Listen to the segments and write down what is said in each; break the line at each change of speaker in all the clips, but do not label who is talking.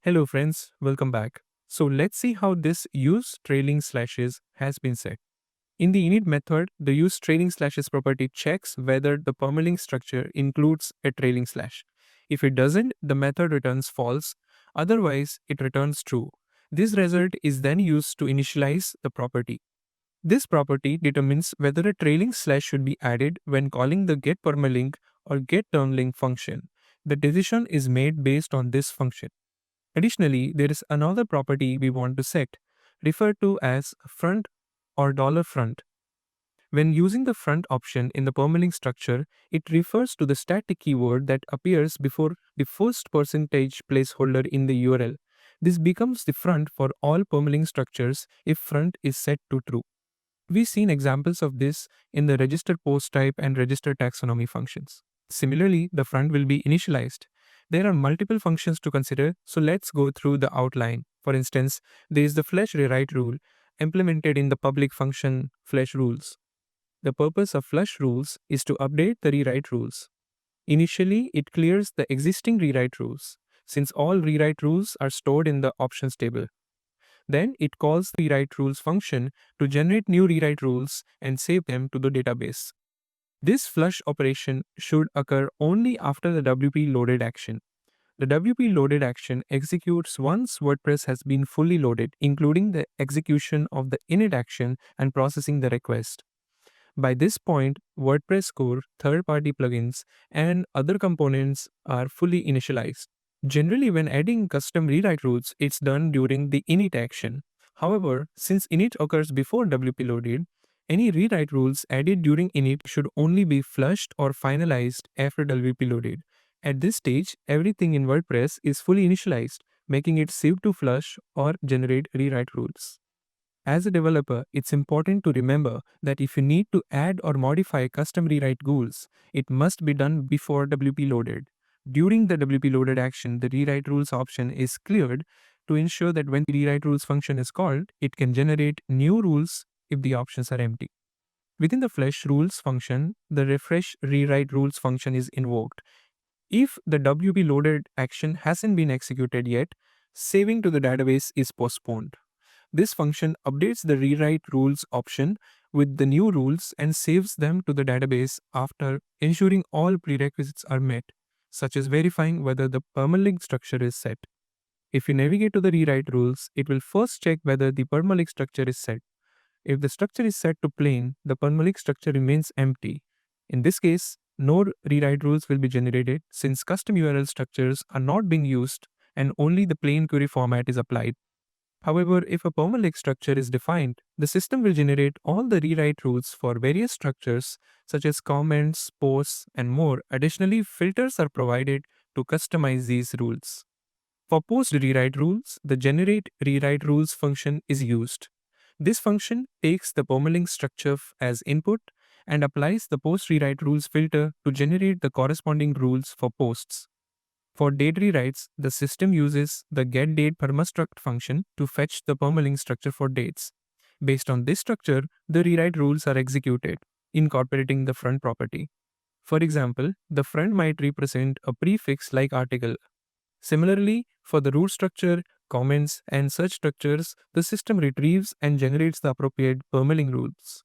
Hello friends, welcome back. So let's see how this use trailing slashes has been set. In the init method, the use trailing slashes property checks whether the permalink structure includes a trailing slash. If it doesn't, the method returns false, otherwise it returns true. This result is then used to initialize the property. This property determines whether a trailing slash should be added when calling the getPermalink or getTurnLink function. The decision is made based on this function. Additionally, there is another property we want to set, referred to as front or $front. When using the front option in the permalink structure, it refers to the static keyword that appears before the first percentage placeholder in the URL. This becomes the front for all permalink structures if front is set to true. We've seen examples of this in the register post type and register taxonomy functions. Similarly, the front will be initialized. There are multiple functions to consider, so let's go through the outline. For instance, there is the flash rewrite rule implemented in the public function flash rules. The purpose of flush rules is to update the rewrite rules. Initially, it clears the existing rewrite rules, since all rewrite rules are stored in the options table. Then it calls the rewrite rules function to generate new rewrite rules and save them to the database. This flush operation should occur only after the WP loaded action. The WP loaded action executes once WordPress has been fully loaded, including the execution of the init action and processing the request. By this point, WordPress core, third-party plugins, and other components are fully initialized. Generally, when adding custom rewrite rules, it's done during the init action. However, since init occurs before WP loaded, any rewrite rules added during init should only be flushed or finalized after WP loaded. At this stage, everything in WordPress is fully initialized, making it safe to flush or generate rewrite rules. As a developer, it's important to remember that if you need to add or modify custom rewrite rules, it must be done before WP loaded. During the WP loaded action, the rewrite rules option is cleared to ensure that when the rewrite rules function is called, it can generate new rules if the options are empty. Within the flash rules function, the refresh rewrite rules function is invoked. If the WP loaded action hasn't been executed yet, saving to the database is postponed. This function updates the rewrite rules option with the new rules and saves them to the database after ensuring all prerequisites are met, such as verifying whether the permalink structure is set. If you navigate to the rewrite rules, it will first check whether the permalink structure is set. If the structure is set to plain, the permalink structure remains empty. In this case, no rewrite rules will be generated since custom URL structures are not being used and only the plain query format is applied. However, if a permalink structure is defined, the system will generate all the rewrite rules for various structures such as comments, posts, and more. Additionally, filters are provided to customize these rules. For post rewrite rules, the generate rewrite rules function is used. This function takes the permalink structure as input and applies the post rewrite rules filter to generate the corresponding rules for posts. For date rewrites, the system uses the getDatePermaStruct function to fetch the permalink structure for dates. Based on this structure, the rewrite rules are executed, incorporating the front property. For example, the front might represent a prefix like article. Similarly, for the root structure, comments, and search structures, the system retrieves and generates the appropriate permalink rules.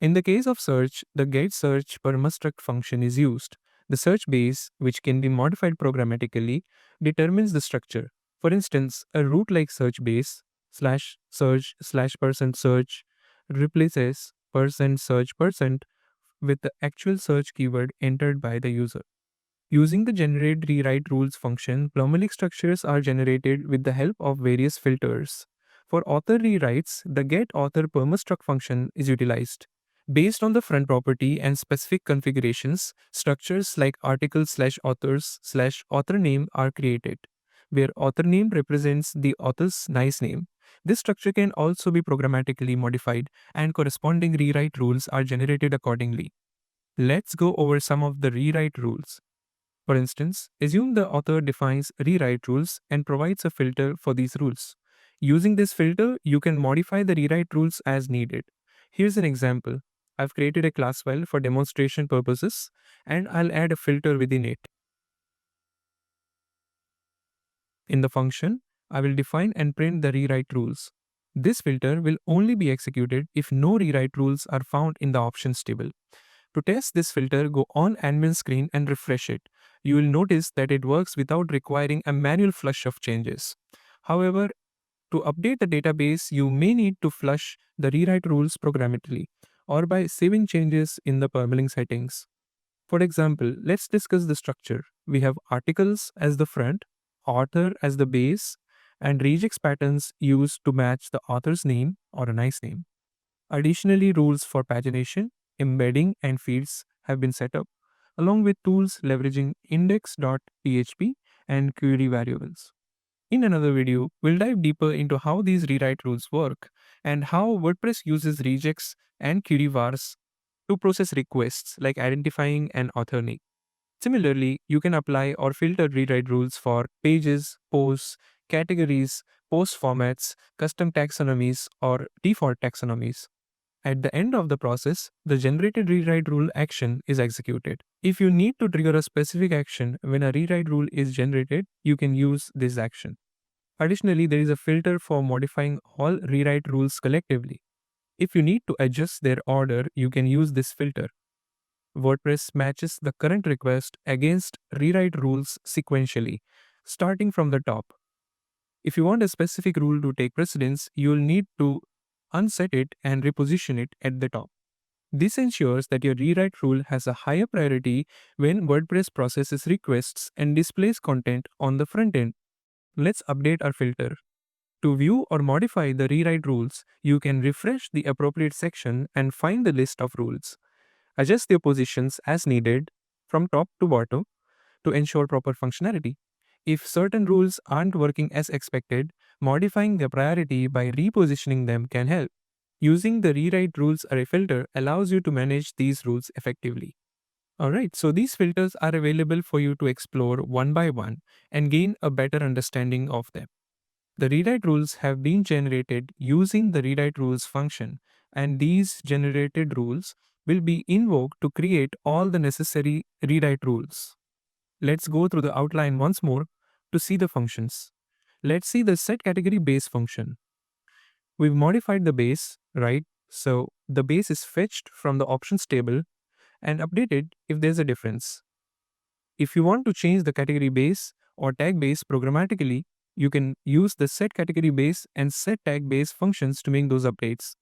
In the case of search, the getSearchPermaStruct function is used. The search base, which can be modified programmatically, determines the structure. For instance, a root like search base /search/%search replaces %search% with the actual search keyword entered by the user. Using the generate rewrite rules function, permalink structures are generated with the help of various filters. For author rewrites, the getAuthorPermaStruct function is utilized. Based on the front property and specific configurations, structures like article/authors/author name are created, where author name represents the author's nice name. This structure can also be programmatically modified, and corresponding rewrite rules are generated accordingly. Let's go over some of the rewrite rules. For instance, assume the author defines rewrite rules and provides a filter for these rules. Using this filter, you can modify the rewrite rules as needed. Here's an example. I've created a class file for demonstration purposes, and I'll add a filter within it. In the function, I will define and print the rewrite rules. This filter will only be executed if no rewrite rules are found in the options table. To test this filter, go on admin screen and refresh it. You will notice that it works without requiring a manual flush of changes. However, to update the database, you may need to flush the rewrite rules programmatically or by saving changes in the permalink settings. For example, let's discuss the structure. We have articles as the front, author as the base, and regex patterns used to match the author's name or a nice name. Additionally, rules for pagination, embedding, and fields have been set up, along with tools leveraging index.php and query variables. In another video, we'll dive deeper into how these rewrite rules work and how WordPress uses regex and query vars to process requests like identifying an author name. Similarly, you can apply or filter rewrite rules for pages, posts, categories, post formats, custom taxonomies, or default taxonomies. At the end of the process, the generated rewrite rule action is executed. If you need to trigger a specific action when a rewrite rule is generated, you can use this action. Additionally, there is a filter for modifying all rewrite rules collectively. If you need to adjust their order, you can use this filter. WordPress matches the current request against rewrite rules sequentially, starting from the top. If you want a specific rule to take precedence, you will need to unset it and reposition it at the top. This ensures that your rewrite rule has a higher priority when WordPress processes requests and displays content on the front end. Let's update our filter. To view or modify the rewrite rules, you can refresh the appropriate section and find the list of rules. Adjust their positions as needed from top to bottom to ensure proper functionality. If certain rules aren't working as expected, modifying their priority by repositioning them can help. Using the rewrite rules array filter allows you to manage these rules effectively. Alright, so these filters are available for you to explore one by one and gain a better understanding of them. The rewrite rules have been generated using the rewrite rules function, and these generated rules will be invoked to create all the necessary rewrite rules. Let's go through the outline once more to see the functions. Let's see the set category base function. We've modified the base, right? So the base is fetched from the options table and updated if there's a difference. If you want to change the category base or tag base programmatically, you can use the set category base and set tag base functions to make those updates.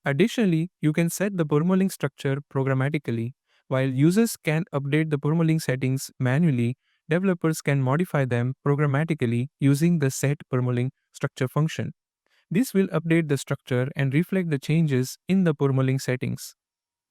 Additionally, you can set the permalink structure programmatically. While users can update the permalink settings manually, developers can modify them programmatically using the set permalink structure function. This will update the structure and reflect the changes in the permalink settings.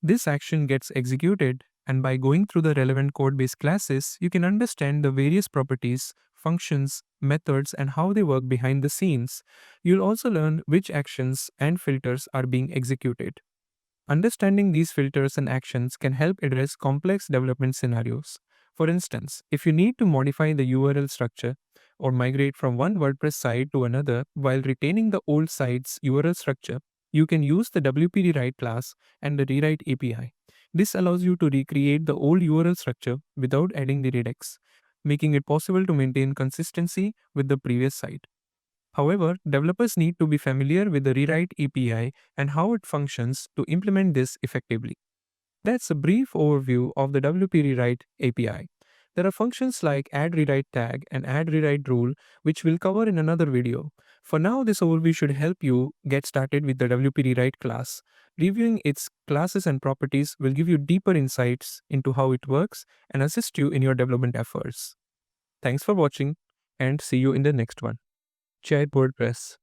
This action gets executed, and by going through the relevant code-based classes, you can understand the various properties, functions, methods, and how they work behind the scenes. You'll also learn which actions and filters are being executed. Understanding these filters and actions can help address complex development scenarios. For instance, if you need to modify the URL structure or migrate from one WordPress site to another while retaining the old site's URL structure, you can use the WP Rewrite class and the Rewrite API. This allows you to recreate the old URL structure without adding the regex, making it possible to maintain consistency with the previous site. However, developers need to be familiar with the Rewrite API and how it functions to implement this effectively. That's a brief overview of the WP Rewrite API. There are functions like add rewrite tag and add rewrite rule, which we'll cover in another video. For now, this overview should help you get started with the WP Rewrite class. Reviewing its classes and properties will give you deeper insights into how it works and assist you in your development efforts. Thanks for watching and see you in the next one. Jai WordPress.